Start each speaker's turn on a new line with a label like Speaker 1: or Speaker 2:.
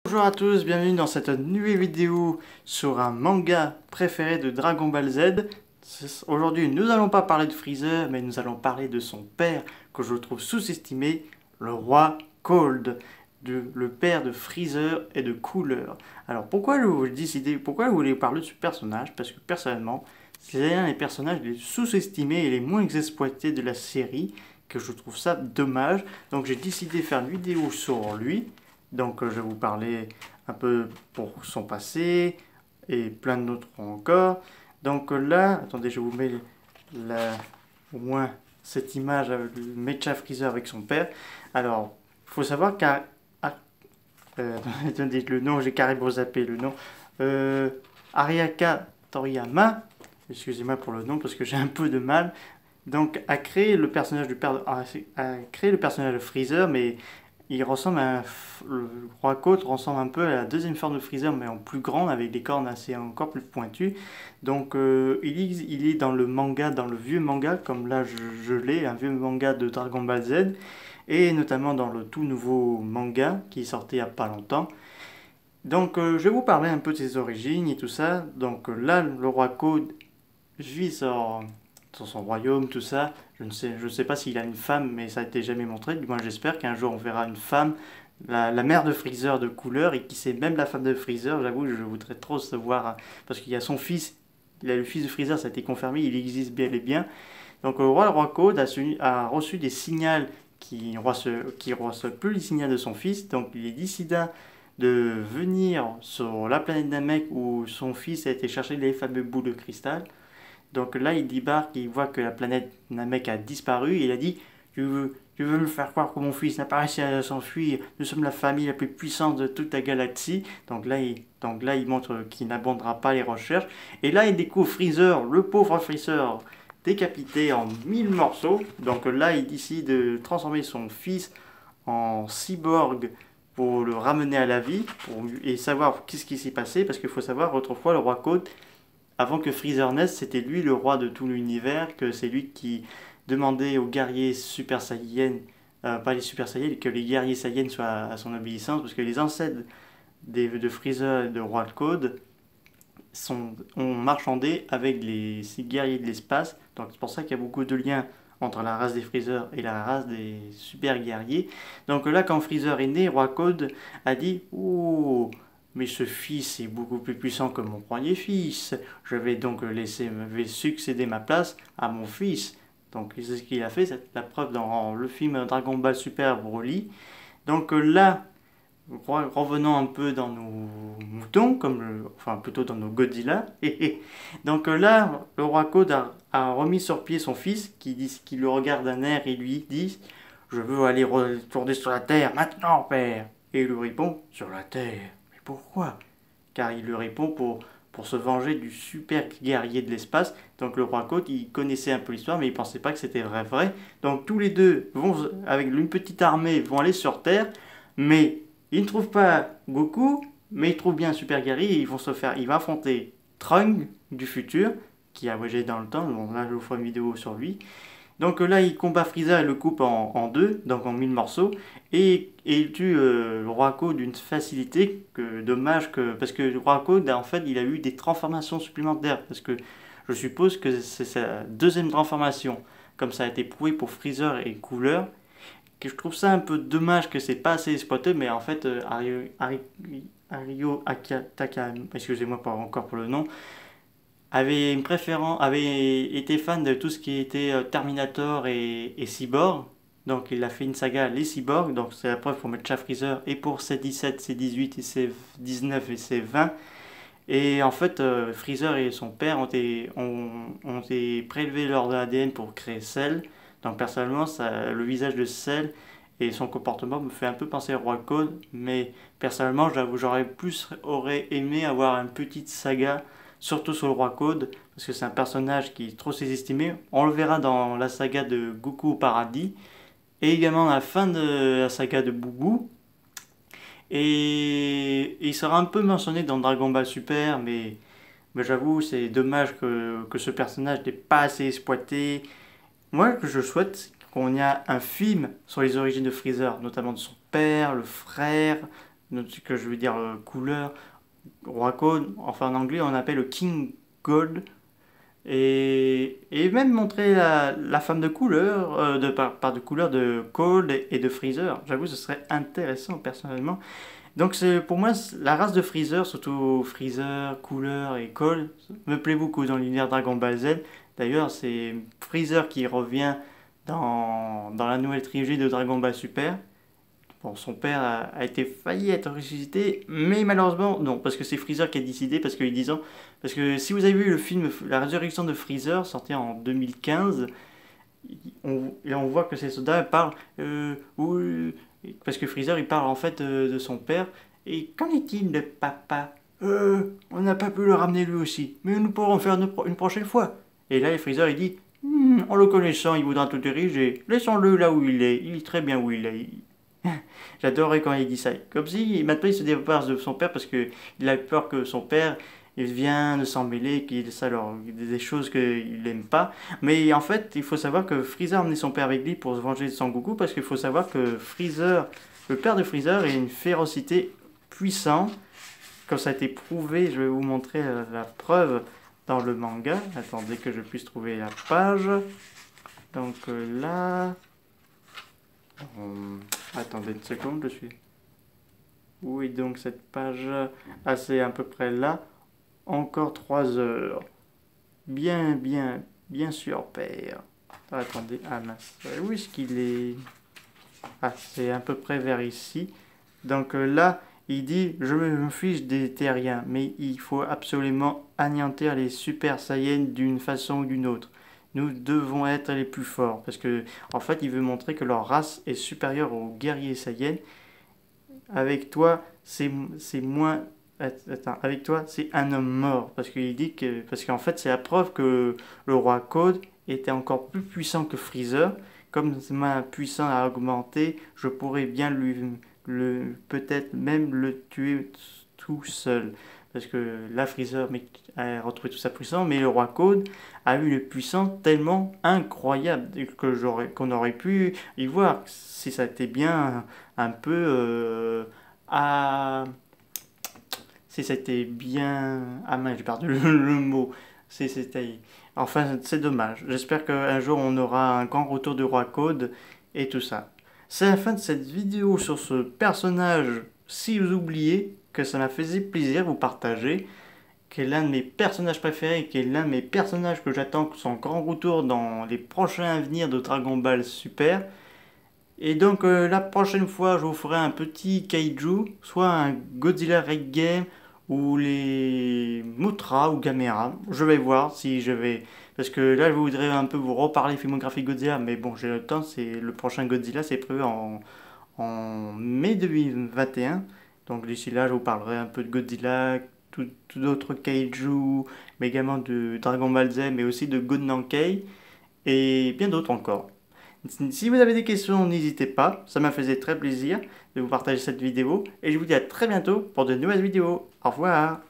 Speaker 1: Bonjour à tous, bienvenue dans cette nouvelle vidéo sur un manga préféré de Dragon Ball Z. Aujourd'hui, nous n'allons pas parler de Freezer, mais nous allons parler de son père, que je trouve sous-estimé, le roi Cold, le père de Freezer et de Cooler. Alors pourquoi je voulais parler de ce personnage? Parce que personnellement, c'est l'un des personnages les sous-estimés et les moins exploités de la série, que je trouve ça dommage. Donc j'ai décidé de faire une vidéo sur lui. Donc je vais vous parler un peu pour son passé et plein d'autres encore. Donc là, attendez, je vous mets au moins cette image avec le Mecha Freezer avec son père. Alors, il faut savoir attendez, le nom, j'ai carrément zappé le nom. Ariaka Toriyama, excusez-moi pour le nom parce que j'ai un peu de mal. Donc a créé le personnage a créé le personnage de Freezer, mais il ressemble le roi Côte ressemble un peu à la deuxième forme de Freezer, mais en plus grande, avec des cornes assez encore plus pointues. Donc il est dans le manga, dans le vieux manga, comme là je l'ai, un vieux manga de Dragon Ball Z, et notamment dans le tout nouveau manga qui est sorti il n'y a pas longtemps. Donc je vais vous parler un peu de ses origines et tout ça. Donc là, le roi Côte vit sur son royaume, tout ça. Je ne sais pas s'il a une femme, mais ça a été jamais montré. Du moins, j'espère qu'un jour on verra une femme, la mère de Freezer de couleur, et qui c'est même la femme de Freezer. J'avoue, je voudrais trop savoir, parce qu'il y a son fils, il a le fils de Freezer, ça a été confirmé, il existe bien et bien. Donc, le roi Code a reçu des signaux qui ne reçoit plus les signaux de son fils. Donc, il décida de venir sur la planète Namek où son fils a été chercher les fameux bouts de cristal. Donc là, il débarque, il voit que la planète Namek a disparu, et il a dit tu veux me faire croire que mon fils n'a pas réussi à s'enfuir, nous sommes la famille la plus puissante de toute la galaxie. Donc là, il montre qu'il n'abandonnera pas les recherches. Et là, il découvre Freezer, le pauvre Freezer, décapité en 1000 morceaux. Donc là, il décide de transformer son fils en cyborg pour le ramener à la vie et savoir qu'est-ce qui s'est passé. Parce qu'il faut savoir, autrefois, le roi Code, avant que Freezer naisse, c'était lui le roi de tout l'univers, que c'est lui qui demandait aux guerriers Super Saiyans, pas les Super Saiyans, que les guerriers Saiyans soient à son obéissance, parce que les ancêtres de Freezer et de Roi Code ont marchandé avec les guerriers de l'espace. Donc c'est pour ça qu'il y a beaucoup de liens entre la race des Freezer et la race des super guerriers. Donc là, quand Freezer est né, Roi Code a dit « Ouh, mais ce fils est beaucoup plus puissant que mon premier fils. Je vais donc succéder ma place à mon fils. » Donc c'est ce qu'il a fait, c'est la preuve dans le film Dragon Ball Super Broly. Donc là, revenons un peu dans nos moutons, enfin plutôt dans nos Godzilla. Donc là, le roi Code a remis sur pied son fils, qui le regarde d'un air et lui dit « Je veux aller retourner sur la terre maintenant, père. » Et il lui répond « Sur la terre. Mais pourquoi ?» Car il lui répond pour se venger du super guerrier de l'espace. Donc le roi Code, il connaissait un peu l'histoire, mais il pensait pas que c'était vrai. Donc tous les deux vont, avec une petite armée, vont aller sur Terre, mais ils ne trouvent pas Goku, mais ils trouvent bien un super guerrier et il va affronter Trunks du futur, qui a voyagé dans le temps. Donc là, je vous ferai une vidéo sur lui. Donc là, il combat Frieza et le coupe en deux, donc en 1000 morceaux, et il tue le roi Code d'une facilité, parce que le roi Code, en fait, il a eu des transformations supplémentaires, parce que je suppose que c'est sa deuxième transformation, comme ça a été prouvé pour Freezer et Cooler, que je trouve ça un peu dommage que c'est pas assez exploité, mais en fait, Ario Akataka, excusez-moi encore pour le nom, avait été fan de tout ce qui était Terminator et Cyborg. Donc il a fait une saga Les Cyborgs, donc c'est la preuve pour Mecha Freezer et pour C17, C18 et C19 et C20. Et en fait, Freezer et son père ont été prélevés leur ADN pour créer Cell. Donc personnellement, le visage de Cell et son comportement me fait un peu penser à Roi Code, mais personnellement, aurais aimé avoir une petite saga, surtout sur le Roi Code, parce que c'est un personnage qui est trop sous-estimé. On le verra dans la saga de Goku au paradis, et également à la fin de la saga de Boubou. Et il sera un peu mentionné dans Dragon Ball Super, mais j'avoue, c'est dommage que ce personnage n'ait pas assez exploité. Moi, ce que je souhaite, c'est qu'on ait un film sur les origines de Freezer, notamment de son père, le frère, ce que je veux dire couleur, roi Code, enfin en anglais on appelle le King Gold, et même montrer la femme de couleur, par de couleur de Cold et de Freezer. J'avoue, ce serait intéressant personnellement. Donc c'est pour moi la race de Freezer, surtout Freezer, Cooler et Cold, me plaît beaucoup dans l'univers Dragon Ball Z. D'ailleurs, c'est Freezer qui revient dans la nouvelle trilogie de Dragon Ball Super. Bon, son père a été failli être ressuscité, mais malheureusement non, parce que c'est Freezer qui a décidé, parce qu'ils disent, parce que si vous avez vu le film La Résurrection de Freezer, sorti en 2015, on voit que ces soldats parlent, parce que Freezer il parle en fait de son père, et qu'en est-il de papa? On n'a pas pu le ramener lui aussi, mais nous pourrons faire une prochaine fois. Et là, Freezer il dit, en le connaissant, il voudra tout diriger, laissons-le là où il est très bien où il est. J'adorais quand il dit ça. Comme si maintenant il se débarrasse de son père parce que il a peur que son père il vient de s'en mêler, qu'il ça leur des choses qu'il n'aime pas. Mais en fait, il faut savoir que Freezer a emmené son père avec lui pour se venger de Son Goku parce qu'il faut savoir que Freezer, le père de Freezer, est une férocité puissante. Comme ça a été prouvé, je vais vous montrer la preuve dans le manga. Attendez que je puisse trouver la page. Donc là. Attendez une seconde, je suis. Oui, donc cette page, c'est à peu près là. Encore 3 heures. Bien sûr, père. Attendez, ah mince. Où est-ce qu'il est? Ah, c'est à peu près vers ici. Donc là, il dit, je me fiche des terriens, mais il faut absolument anéantir les Super Saiyans d'une façon ou d'une autre. Nous devons être les plus forts, parce que en fait, il veut montrer que leur race est supérieure aux guerriers Saiyans. Avec toi, c'est moins. Attends, avec toi, c'est un homme mort. Parce qu'il dit que. Parce qu'en fait, c'est la preuve que le roi Code était encore plus puissant que Freezer. Comme ma puissance a augmenté, je pourrais bien peut-être même le tuer tout seul. Parce que là, Freezer a retrouvé toute sa puissance, mais le roi Code a eu une puissance tellement incroyable qu'on aurait pu y voir si ça était bien un peu à si c'était bien ah mince j'ai perdu le mot si c'était enfin c'est dommage, j'espère qu'un jour on aura un grand retour du roi Code et tout ça. C'est la fin de cette vidéo sur ce personnage si vous oubliez que ça m'a fait plaisir de vous partager, qui est l'un de mes personnages préférés, qui est l'un de mes personnages que j'attends son grand retour dans les prochains avenirs de Dragon Ball Super. Et donc la prochaine fois, je vous ferai un petit kaiju, soit un Godzilla Red Game ou les Mothra ou Gamera. Je vais voir si je vais. Parce que là, je voudrais un peu vous reparler filmographie Godzilla, mais bon, j'ai le temps. C'est le prochain Godzilla, c'est prévu en mai 2021. Donc d'ici là, je vous parlerai un peu de Godzilla, tout d'autres kaiju, mais également de Dragon Ball Z, mais aussi de God Nankei et bien d'autres encore. Si vous avez des questions, n'hésitez pas, ça m'a fait très plaisir de vous partager cette vidéo et je vous dis à très bientôt pour de nouvelles vidéos. Au revoir.